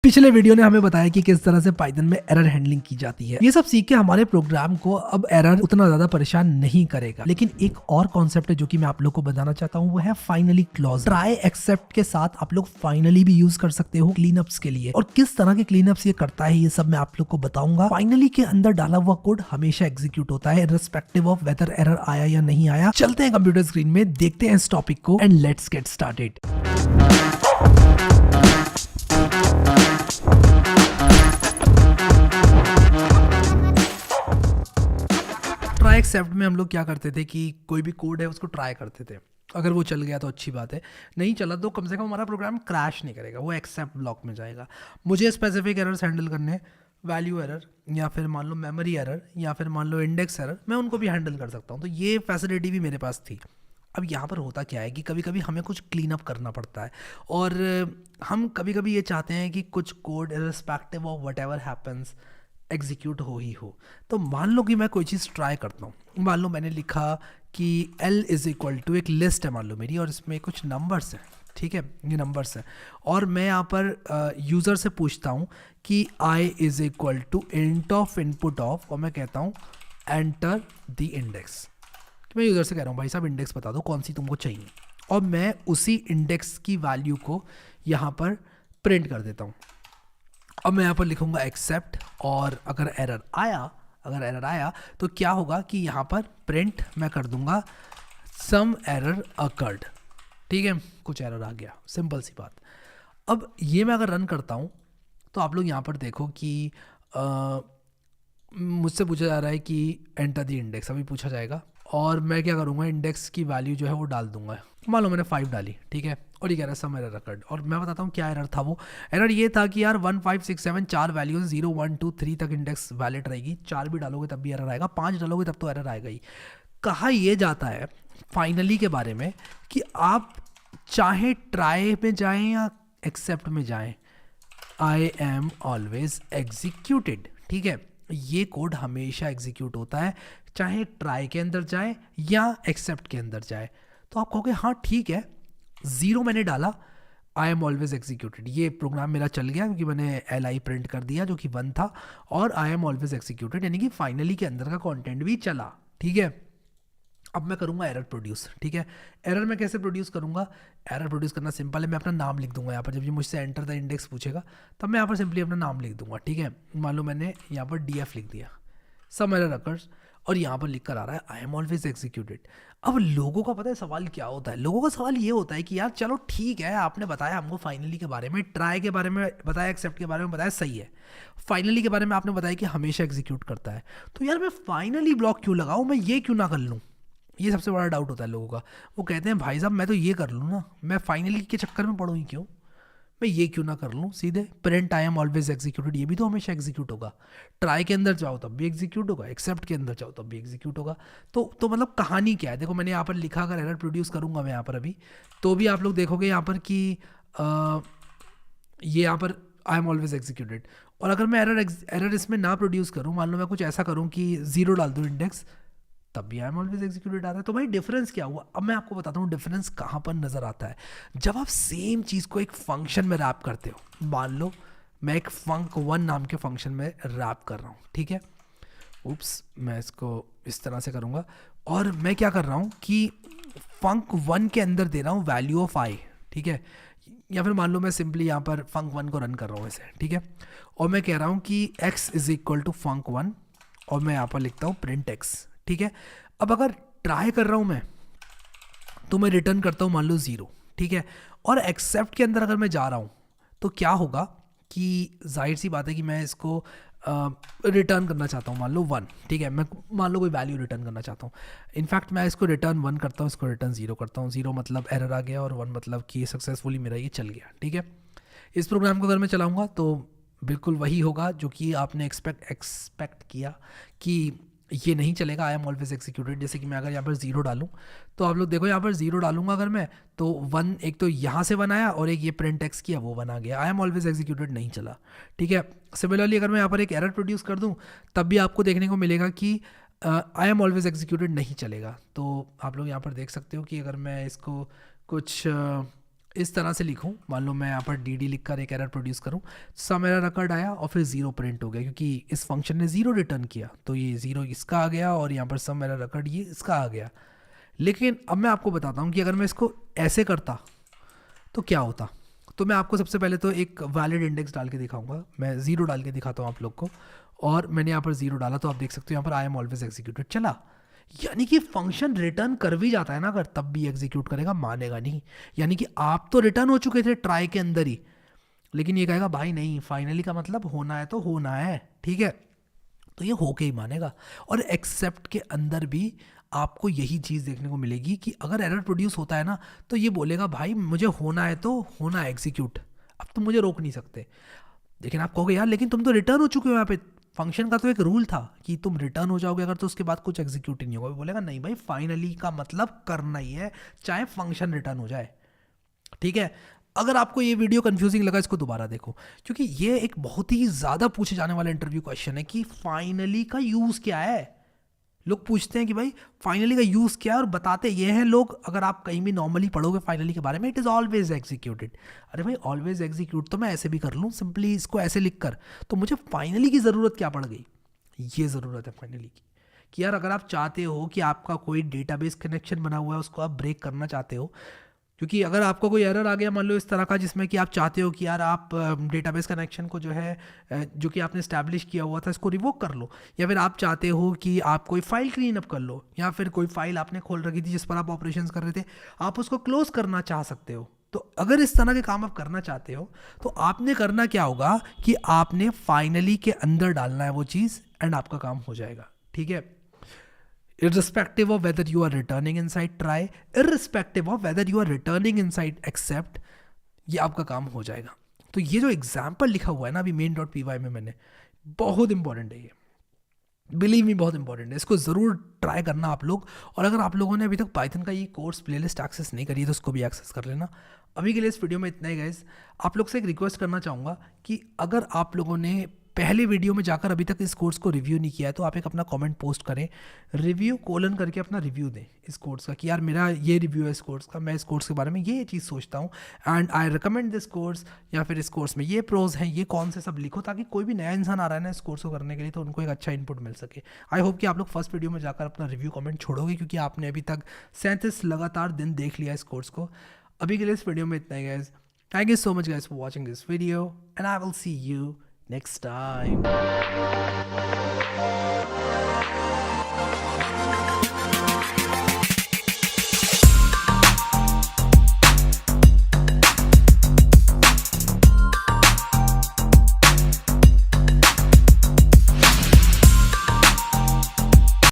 पिछले वीडियो ने हमें बताया कि किस तरह से पाइथन में एरर हैंडलिंग की जाती है। ये सब सीख के हमारे प्रोग्राम को अब एरर उतना ज्यादा परेशान नहीं करेगा। लेकिन एक और कॉन्सेप्ट है जो कि मैं आप लोग को बताना चाहता हूँ, वो है फाइनली क्लॉज। ट्राई एक्सेप्ट के साथ आप लोग फाइनली भी यूज कर सकते हो क्लीनअप्स के लिए, और किस तरह के क्लीनअप्स ये करता है ये सब मैं आप लोग को बताऊंगा। फाइनली के अंदर डाला हुआ कोड हमेशा एग्जीक्यूट होता है रिस्पेक्टिव ऑफ वेदर एरर आया या नहीं आया। चलते हैं कंप्यूटर स्क्रीन में, देखते हैं इस टॉपिक को and let's get started. Try except में हम लोग क्या करते थे कि कोई भी कोड है उसको ट्राई करते थे। अगर वो चल गया तो अच्छी बात है, नहीं चला तो कम से कम हमारा प्रोग्राम क्रैश नहीं करेगा, वो एक्सेप्ट ब्लॉक में जाएगा। मुझे स्पेसिफिक एरर्स हैंडल करने, वैल्यू एरर या फिर मान लो मेमोरी एरर या फिर मान लो इंडेक्स एरर, मैं उनको भी हैंडल कर सकता हूँ। तो ये फैसिलिटी भी मेरे पास थी। अब यहाँ पर होता क्या है कि कभी कभी हमें कुछ क्लीन अप करना पड़ता है, और हम कभी कभी ये चाहते हैं कि कुछ code irrespective of what ever happens execute हो ही हो। तो मान लो कि मैं कोई चीज़ ट्राई करता हूँ। मान लो मैंने लिखा कि L इज़ इक्वल टू, एक लिस्ट है मान लो मेरी, और इसमें कुछ नंबर्स हैं, ठीक है, ये नंबर्स हैं, और मैं यहाँ पर यूज़र से पूछता हूँ कि I is equal to int of input of, और मैं कहता हूँ एंटर द इंडेक्स। तो मैं यूज़र से कह रहा हूँ भाई साहब इंडेक्स बता दो कौन सी तुमको चाहिए, और मैं उसी इंडेक्स की वैल्यू को यहाँ पर प्रिंट कर देता हूँ। अब मैं यहाँ पर लिखूँगा एक्सेप्ट, और अगर एरर आया तो क्या होगा कि यहाँ पर प्रिंट मैं कर दूंगा सम एरर अकर्ड, ठीक है, कुछ एरर आ गया, सिंपल सी बात। अब ये मैं अगर रन करता हूँ तो आप लोग यहाँ पर देखो कि मुझसे पूछा जा रहा है कि एंटर द इंडेक्स, अभी पूछा जाएगा, और मैं क्या करूँगा इंडेक्स की वैल्यू जो है वो डाल दूंगा। मान लो मैंने 5 डाली, ठीक है, और ये कह रहा है सम एरर अकर्ड, और मैं बताता हूँ क्या एरर था। वो एरर ये था कि यार 1 5 6 7 4 वैल्यूज 0 1 2 3 तक इंडेक्स वैलिड रहेगी, 4 भी डालोगे तब भी एरर आएगा, 5 डालोगे तब तो एरर आएगा ही। कहा यह जाता है फाइनली के बारे में कि आप चाहे ट्राई में जाएं या एक्सेप्ट में जाएं, आई एम ऑलवेज एग्जीक्यूटेड, ठीक है, ये कोड हमेशा एग्जीक्यूट होता है, चाहे ट्राई के अंदर जाए या एक्सेप्ट के अंदर जाए। तो आप कहोगे हाँ ठीक है, 0 मैंने डाला, आई एम ऑलवेज एग्जीक्यूटेड, ये प्रोग्राम मेरा चल गया क्योंकि मैंने LI प्रिंट कर दिया जो कि 1 था, और आई एम ऑलवेज एग्जीक्यूटेड यानी कि फाइनली के अंदर का कंटेंट भी चला, ठीक है। अब मैं करूँगा एरर प्रोड्यूस, ठीक है। एरर मैं कैसे प्रोड्यूस करूँगा? एरर प्रोड्यूस करना सिंपल है, मैं अपना नाम लिख दूंगा यहाँ पर। जब ये मुझसे एंटर द इंडेक्स पूछेगा तब मैं यहाँ पर सिंपली अपना नाम लिख दूंगा, ठीक है। मान लो मैंने यहाँ पर DF लिख दिया, सम एरर अकर्स, और यहाँ पर लिख कर आ रहा है आई एम ऑलवेज एग्जीक्यूटेड। अब लोगों का पता है सवाल क्या होता है? लोगों का सवाल ये होता है कि यार चलो ठीक है, आपने बताया हमको फाइनली के बारे में, ट्राई के बारे में बताया, एक्सेप्ट के बारे में बताया, सही है, फाइनली के बारे में आपने बताया कि हमेशा एग्जीक्यूट करता है, तो यार मैं फाइनली ब्लॉक क्यों लगाऊं, मैं ये क्यों ना कर लूँ? ये सबसे बड़ा डाउट होता है लोगों का। वो कहते हैं भाई साहब मैं तो ये कर लूँ ना, मैं फाइनली के चक्कर में पढ़ूँ ही क्यों, मैं ये क्यों ना कर लूँ, सीधे print I am always executed, ये भी तो हमेशा एग्जीक्यूट होगा। ट्राई के अंदर जाओ तब भी एग्जीक्यूट होगा, एक्सेप्ट के अंदर जाओ तब भी एग्जीक्यूट होगा। तो मतलब कहानी क्या है? देखो मैंने यहाँ पर लिखा, अगर एरर प्रोड्यूस करूँगा मैं यहाँ पर अभी, तो भी आप लोग देखोगे यहाँ पर कि ये यहाँ पर आई एम ऑलवेज एग्जीक्यूटेड। और अगर मैं एरर इसमें ना प्रोड्यूस करूँ, मान लो मैं कुछ ऐसा करूँ कि 0 डाल दूँ इंडेक्स, तब भी आई एम ऑलवेज एग्जीक्यूटेड आ रहा है। तो भाई डिफरेंस क्या हुआ? अब मैं आपको बताता हूँ डिफरेंस कहाँ पर नज़र आता है। जब आप सेम चीज़ को एक फंक्शन में रैप करते हो, मान लो मैं एक func1 नाम के फंक्शन में रैप कर रहा हूँ, ठीक है, उप्स मैं इसको इस तरह से करूँगा, और मैं क्या कर रहा हूँ कि func1 के अंदर दे रहा हूँ वैल्यू ऑफ I, ठीक है, या फिर मान लो मैं सिंपली यहाँ पर func1 को रन कर रहा हूँ ऐसे, ठीक है, और मैं कह रहा हूँ कि x is equal to func1, और मैं यहाँ पर लिखता हूँ प्रिंट x, ठीक है। अब अगर ट्राई कर रहा हूं मैं तो मैं रिटर्न करता हूं मान लो 0, ठीक है, और एक्सेप्ट के अंदर अगर मैं जा रहा हूं तो क्या होगा कि जाहिर सी बात है कि मैं इसको रिटर्न करना चाहता हूं मान लो 1, ठीक है, मैं मान लो कोई वैल्यू रिटर्न करना चाहता हूं। इनफैक्ट मैं इसको रिटर्न 1 करता हूं, इसको रिटर्न 0 करता हूं। 0 मतलब एरर आ गया और 1 मतलब कि सक्सेसफुली मेरा ये चल गया, ठीक है। इस प्रोग्राम को अगर मैं चलाऊंगा तो बिल्कुल वही होगा जो कि आपने एक्सपेक्ट किया कि ये नहीं चलेगा, आई एम ऑलवेज एग्जीक्यूटेड। जैसे कि मैं अगर यहाँ पर 0 डालूँ तो आप लोग देखो यहाँ पर 0 डालूंगा अगर मैं, तो 1, एक तो यहाँ से 1 आया और एक ये प्रिंट एक्स किया वो 1 आ गया, आई एम ऑलवेज एग्जीक्यूटेड नहीं चला, ठीक है। सिमिलरली अगर मैं यहाँ पर एक एरर प्रोड्यूस कर दूँ तब भी आपको देखने को मिलेगा कि आई एम ऑलवेज एग्जीक्यूटेड नहीं चलेगा। तो आप लोग यहाँ पर देख सकते हो कि अगर मैं इसको कुछ इस तरह से लिखूं, मान लो मैं यहाँ पर डी लिख कर एक एरर प्रोड्यूस करूं, सम एरर रिकॉर्ड आया और फिर 0 प्रिंट हो गया क्योंकि इस फंक्शन ने 0 रिटर्न किया, तो ये 0 इसका आ गया और यहाँ पर सम एरर रिकॉर्ड ये इसका आ गया। लेकिन अब मैं आपको बताता हूँ कि अगर मैं इसको ऐसे करता तो क्या होता। तो मैं आपको सबसे पहले तो एक वैलिड इंडेक्स डाल के दिखाऊंगा, मैं 0 डाल के दिखाता हूँ आप लोग को, और मैंने यहाँ पर 0 डाला तो आप देख सकते हो यहाँ पर आई एम ऑलवेज एग्जीक्यूटेड चला, यानी कि फंक्शन रिटर्न कर भी जाता है ना अगर, तब भी एग्जीक्यूट करेगा, मानेगा नहीं। यानी कि आप तो रिटर्न हो चुके थे ट्राई के अंदर ही, लेकिन ये कहेगा भाई नहीं, फाइनली का मतलब होना है तो होना है, ठीक है, तो ये होके ही मानेगा। और एक्सेप्ट के अंदर भी आपको यही चीज़ देखने को मिलेगी कि अगर एरर प्रोड्यूस होता है ना तो ये बोलेगा भाई मुझे होना है तो होना है एग्जीक्यूट, अब तुम मुझे रोक नहीं सकते। लेकिन आप कहोगे यार लेकिन तुम तो रिटर्न हो चुके हो, यहाँ पे फंक्शन का तो एक रूल था कि तुम रिटर्न हो जाओगे अगर तो उसके बाद कुछ एग्जीक्यूट ही नहीं होगा। बोलेगा नहीं भाई, फाइनली का मतलब करना ही है चाहे फंक्शन रिटर्न हो जाए, ठीक है। अगर आपको ये वीडियो कंफ्यूजिंग लगा इसको दोबारा देखो, क्योंकि ये एक बहुत ही ज़्यादा पूछे जाने वाला इंटरव्यू क्वेश्चन है कि फाइनली का यूज़ क्या है। लोग पूछते हैं कि भाई फाइनली का यूज़ क्या है, और बताते ये हैं लोग, अगर आप कहीं भी नॉर्मली पढ़ोगे फाइनली के बारे में, इट इज़ ऑलवेज एग्जीक्यूटेड। अरे भाई ऑलवेज एग्जीक्यूट तो मैं ऐसे भी कर लूँ सिंपली इसको ऐसे लिख कर, तो मुझे फाइनली की ज़रूरत क्या पड़ गई। ये ज़रूरत है फाइनली की कि यार अगर आप चाहते हो कि आपका कोई डेटाबेस कनेक्शन बना हुआ है उसको आप ब्रेक करना चाहते हो, क्योंकि अगर आपको कोई एरर आ गया मान लो इस तरह का जिसमें कि आप चाहते हो कि यार आप डेटाबेस कनेक्शन को जो है जो कि आपने स्टैब्लिश किया हुआ था इसको रिवोक कर लो, या फिर आप चाहते हो कि आप कोई फाइल क्लीन अप कर लो, या फिर कोई फाइल आपने खोल रखी थी जिस पर आप ऑपरेशंस कर रहे थे आप उसको क्लोज करना चाह सकते हो। तो अगर इस तरह के काम आप करना चाहते हो तो आपने करना क्या होगा कि आपने फाइनली के अंदर डालना है वो चीज़, एंड आपका काम हो जाएगा, ठीक है। Irrespective of whether you are returning inside try, irrespective of whether you are returning inside accept, ये आपका काम हो जाएगा। तो ये जो एग्जाम्पल लिखा हुआ है ना अभी main.py में मैंने, बहुत इंपॉर्टेंट है ये, बिलीव मी बहुत इंपॉर्टेंट है, इसको ज़रूर ट्राई करना आप लोग। और अगर आप लोगों ने अभी तक पाइथन का ये कोर्स प्लेलिस्ट एक्सेस नहीं करी है तो उसको भी एक्सेस कर लेना। अभी के लिए इस वीडियो में इतना ही गाइस। आप लोग से एक रिक्वेस्ट करना चाहूँगा कि अगर आप लोगों ने पहले वीडियो में जाकर अभी तक इस कोर्स को रिव्यू नहीं किया है तो आप एक अपना कमेंट पोस्ट करें, रिव्यू कोलन करके अपना रिव्यू दें इस कोर्स का कि यार मेरा ये रिव्यू है इस कोर्स का, मैं इस कोर्स के बारे में ये चीज़ सोचता हूँ and I recommend this course, या फिर इस कोर्स में ये प्रोज हैं, ये कौन से सब लिखो, ताकि कोई भी नया इंसान आ रहा है ना इस कोर्स को करने के लिए तो उनको एक अच्छा इनपुट मिल सके। आई होप कि आप लोग फर्स्ट वीडियो में जाकर अपना रिव्यू कमेंट छोड़ोगे, क्योंकि आपने अभी तक 37 लगातार दिन देख लिया इस कोर्स को। अभी के लिए इस वीडियो में इतना ही guys. Thank you so much guys for watching this video, and I will see you next time.